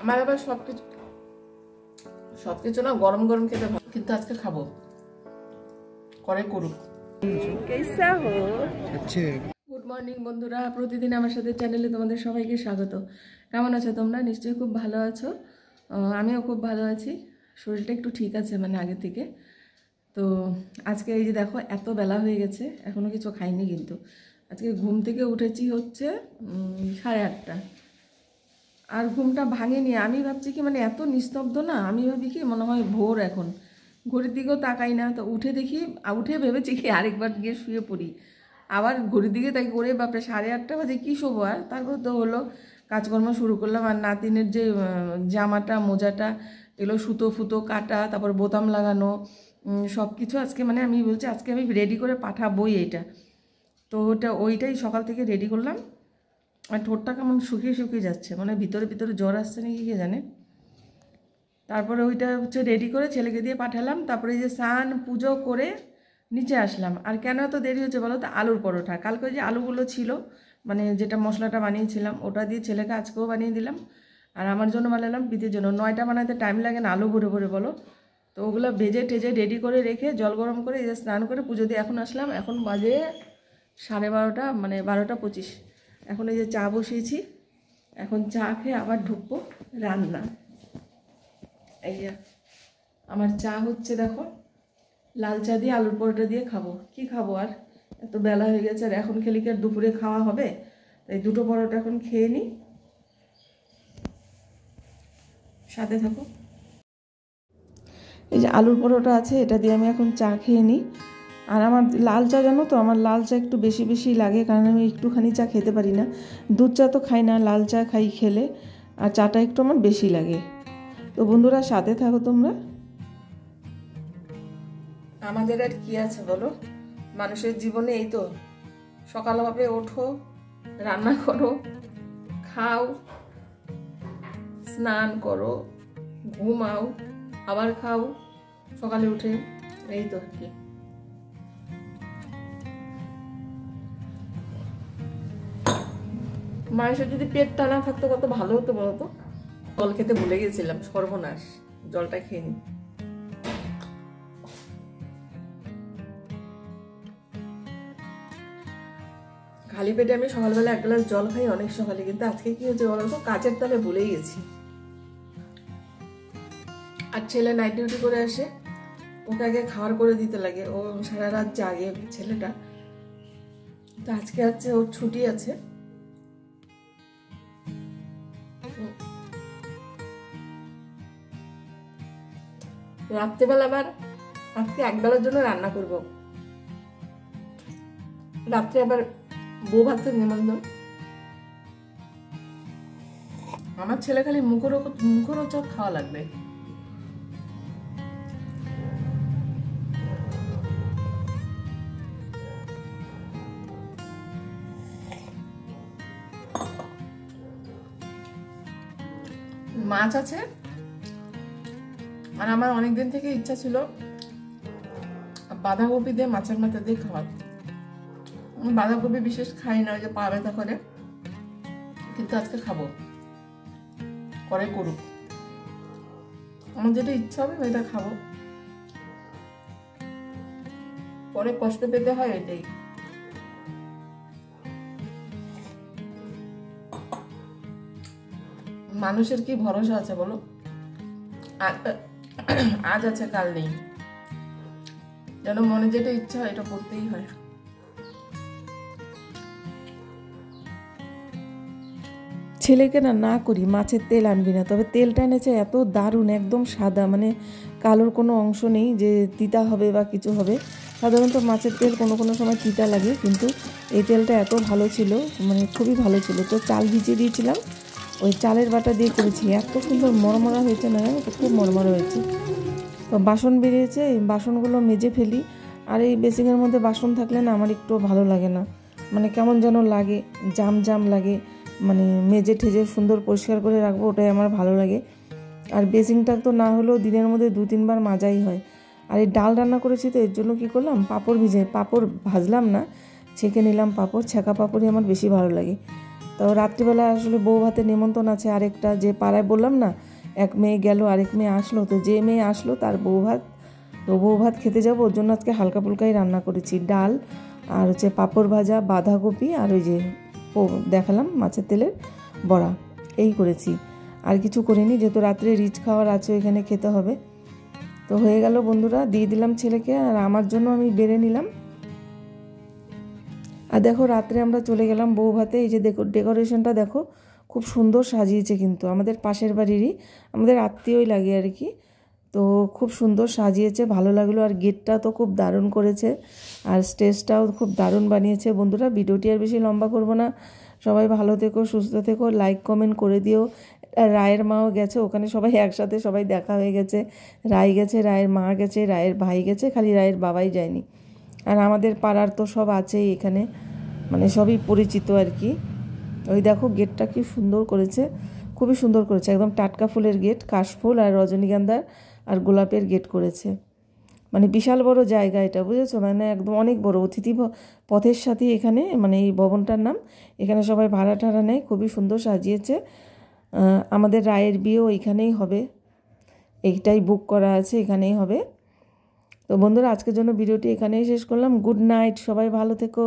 আমার আবার সবকিছু না গরম গরম খেতে ভালো, কিন্তু আজকে খাবো, করে করুক। গুড মর্নিং বন্ধুরা, প্রতিদিন আমার সাথে চ্যানেলে তোমাদের সবাইকে স্বাগত। কেমন আছো তোমরা? নিশ্চয়ই খুব ভালো আছো। আমিও খুব ভালো আছি, শরীরটা একটু ঠিক আছে মানে আগে থেকে। তো আজকে এই যে দেখো এত বেলা হয়ে গেছে, এখনও কিছু খাইনি, কিন্তু আজকে ঘুম থেকে উঠেছি হচ্ছে 8:30। আর ঘুমটা ভাঙেনি। আমি ভাবছি কি মানে এত নিস্তব্ধ না, আমি ভাবি কি মনে হয় ভোর, এখন ঘড়ির দিকেও তাকাই না। তো উঠে দেখি, উঠে ভেবেছি কি আরেকবার গিয়ে শুয়ে পড়ি, আবার ঘড়ির দিকে তাই করে বাপরে 8:30 বাজে কী শোবো। আর তারপর তো হলো কাজকর্ম শুরু করলাম। আর নাতিনের যে জামাটা মোজাটা এগুলো সুতো ফুতো কাটা, তারপর বোতাম লাগানো, সব কিছু আজকে মানে আমি বলছি আজকে আমি রেডি করে পাঠাবোই এইটা। তো ওইটাই সকাল থেকে রেডি করলাম। আর ঠোঁটটা কেমন শুকিয়ে শুকিয়ে যাচ্ছে, মানে ভিতরে ভিতরে জ্বর আসছে নাকি কে জানে। তারপরে ওইটা হচ্ছে রেডি করে ছেলেকে দিয়ে পাঠালাম। তারপরে এই যে স্নান পুজো করে নিচে আসলাম। আর কেন এত দেরি হচ্ছে বলো তো? আলুর পরোটা, কালকে যে আলুগুলো ছিল মানে যেটা মশলাটা বানিয়েছিলাম ওটা দিয়ে ছেলেকে আজকেও বানিয়ে দিলাম, আর আমার জন্য বানালাম, পিতের জন্য। 9টা বানাতে টাইম লাগে না আলু ভরে ভরে বলো। তো ওগুলো ভেজে টেজে রেডি করে রেখে জল গরম করে এই যে স্নান করে পুজো দিয়ে এখন আসলাম। এখন বাজে 12:30, মানে 12:25। এখন এই যে চা বসিয়েছি, এখন চা খেয়ে আবার ঢুকবো রান্না। এই যে আমার চা হচ্ছে দেখো, লাল চা দিয়ে আলুর পরোটা দিয়ে খাবো। কি খাবো আর, এত বেলা হয়ে গেছে, আর এখন খেলে কি আর দুপুরে খাওয়া হবে? তাই দুটো পরোটা এখন খেয়ে নিই, সাথে থাকো। এই যে আলুর পরোটা আছে, এটা দিয়ে আমি এখন চা খেয়ে নিই। আর আমার লাল চা জানো তো, আমার লাল চা একটু বেশি বেশি লাগে, কারণ আমি একটুখানি চা খেতে পারি না। দুধ চা তো খাই না, লাল চা খাই খেলে, আর চাটা একটু আমার বেশি লাগে। তো বন্ধুরা সাথে থাকো তোমরা। আমাদের আর কি আছে বলো, মানুষের জীবনে এই তো সকালভাবে ওঠো, রান্না করো, খাও, স্নান করো, ঘুমাও, আবার খাও সকালে উঠে, এই তো আর কি। মানুষের যদি পেটটা না থাকতো কত ভালো হতো বলতো। জল খেতে ভুলে গেছিলাম, সর্বনাশ, জলটা খেয়ে নি। খালি পেটে আমি সকালবেলা 1 গ্লাস জল খাই অনেক সকালে, কিন্তু আজকে কি হচ্ছে বলতো, কাজের তালে ভুলেই গেছি। আর ছেলে নাইট ডিউটি করে আসে, ওকে আগে খাবার করে দিতে লাগে, ও সারা রাত জাগে ছেলেটা। তো আজকে হচ্ছে ওর ছুটি আছে। রাত্রেবেলা আবার আজকে 1 বেলার জন্য রান্না করব। রাত্রে আবার বউ ভাতের নিমন্ত্রণ। আমার ছেলে খালি মুখরোচক খাওয়া লাগবে। মাছ আছে, আর আমার অনেকদিন থেকে ইচ্ছা ছিল বাঁধাকপি দিয়ে মাছের মাথা দিয়ে খাওয়ার। আমি বাঁধাকপি বিশেষ খাই না, ওই যে পা ব্যথা করে, কিন্তু আজকে খাবো, করে করুক। আমার যেটা ইচ্ছা হবে ওইটা খাবো, পরে কষ্ট পেতে হয় এটাই। মানুষের কি ভরসা আছে বলো, আজ আছে কাল নেই, যেন মনে যেটা ইচ্ছা হয় এটা করতেই হয়। ছেলেকে না করি মাছের তেল আনবি না, তবে তেলটা এনেছে এত দারুণ, একদম সাদা, মানে কালোর কোনো অংশ নেই যে তিতা হবে বা কিছু হবে। সাধারণত মাছের তেল কোনো কোনো সময় তিতা লাগে, কিন্তু এই তেলটা এত ভালো ছিল, মানে খুবই ভালো ছিল। তো চাল ভিজিয়ে দিয়েছিলাম, ওই চালের বাটা দিয়ে করেছি, এত সুন্দর মরমরা হয়েছে না, খুব মরমরা হয়েছে। তো বাসন বেরিয়েছে, এই বাসনগুলো মেজে ফেলি। আর এই বেসিনের মধ্যে বাসন থাকলে না আমার একটু ভালো লাগে না, মানে কেমন যেন লাগে, জাম জাম লাগে, মানে মেজে ঠেজে সুন্দর পরিষ্কার করে রাখবো, ওটাই আমার ভালো লাগে। আর বেসিনটা তো না হলেও দিনের মধ্যে 2-3 বার মাজাই হয়। আর এই ডাল রান্না করেছি, তো এর জন্য কী করলাম, পাঁপড় ভাজলাম না, ছেঁকে নিলাম পাঁপড়, ছেঁকা পাঁপড়ই আমার বেশি ভালো লাগে। তো রাত্রিবেলা আসলে বউ ভাতের নিমন্ত্রণ আছে আরেকটা, যে পাড়ায় বললাম না এক মেয়ে গেল আরেক মেয়ে আসলো, তো যে মেয়ে আসলো তার বউ ভাত, তো বউ ভাত খেতে যাবো, ওর জন্য আজকে হালকা ফুলকাই রান্না করেছি, ডাল আর হচ্ছে পাঁপড় ভাজা, বাঁধাকপি আর ওই যে দেখালাম মাছের তেলের বড়া, এই করেছি, আর কিছু করিনি, যেহেতু রাত্রে রিচ খাওয়ার আছে এখানে খেতে হবে। তো হয়ে গেল বন্ধুরা, দিয়ে দিলাম ছেলেকে, আর আমার জন্য আমি বেড়ে নিলাম। আর দেখো রাত্রে আমরা চলে গেলাম বউ ভাতে, এই যে ডেকোরেশনটা দেখো খুব সুন্দর সাজিয়েছে, কিন্তু আমাদের পাশের বাড়িরই, আমাদের আত্মীয়ই লাগে আর কি, তো খুব সুন্দর সাজিয়েছে, ভালো লাগলো। আর গেটটা তো খুব দারুণ করেছে, আর স্টেজটাও খুব দারুণ বানিয়েছে। বন্ধুরা ভিডিওটি আর বেশি লম্বা করব না, সবাই ভালো থেকো, সুস্থ থেকো, লাইক কমেন্ট করে দিও। রায়ের মাও গেছে ওখানে, সবাই একসাথে সবাই দেখা হয়ে গেছে, রায় গেছে, রায়ের মা গেছে, রায়ের ভাই গেছে, খালি রায়ের বাবাই যায়নি। আর আমাদের পাড়ার তো সব আছেই এখানে, মানে সবই পরিচিত আর কি। ওই দেখো গেটটা কি সুন্দর করেছে, খুবই সুন্দর করেছে, একদম টাটকা ফুলের গেট, কাশফুল আর রজনীগন্ধার আর গোলাপের গেট করেছে, মানে বিশাল বড় জায়গা এটা, বুঝেছো, মানে একদম অনেক বড়, অতিথি পথের সাথে এখানে, মানে এই ভবনটার নাম, এখানে সবাই ভাড়া টাড়া নেয়, খুবই সুন্দর সাজিয়েছে। আমাদের রায়ের বিয়েও এখানেই হবে, এইটাই বুক করা আছে, এখানেই হবে। তো বন্ধুরা আজকের জন্য ভিডিওটি এখানেই শেষ করলাম, গুড নাইট, সবাই ভালো থেকো।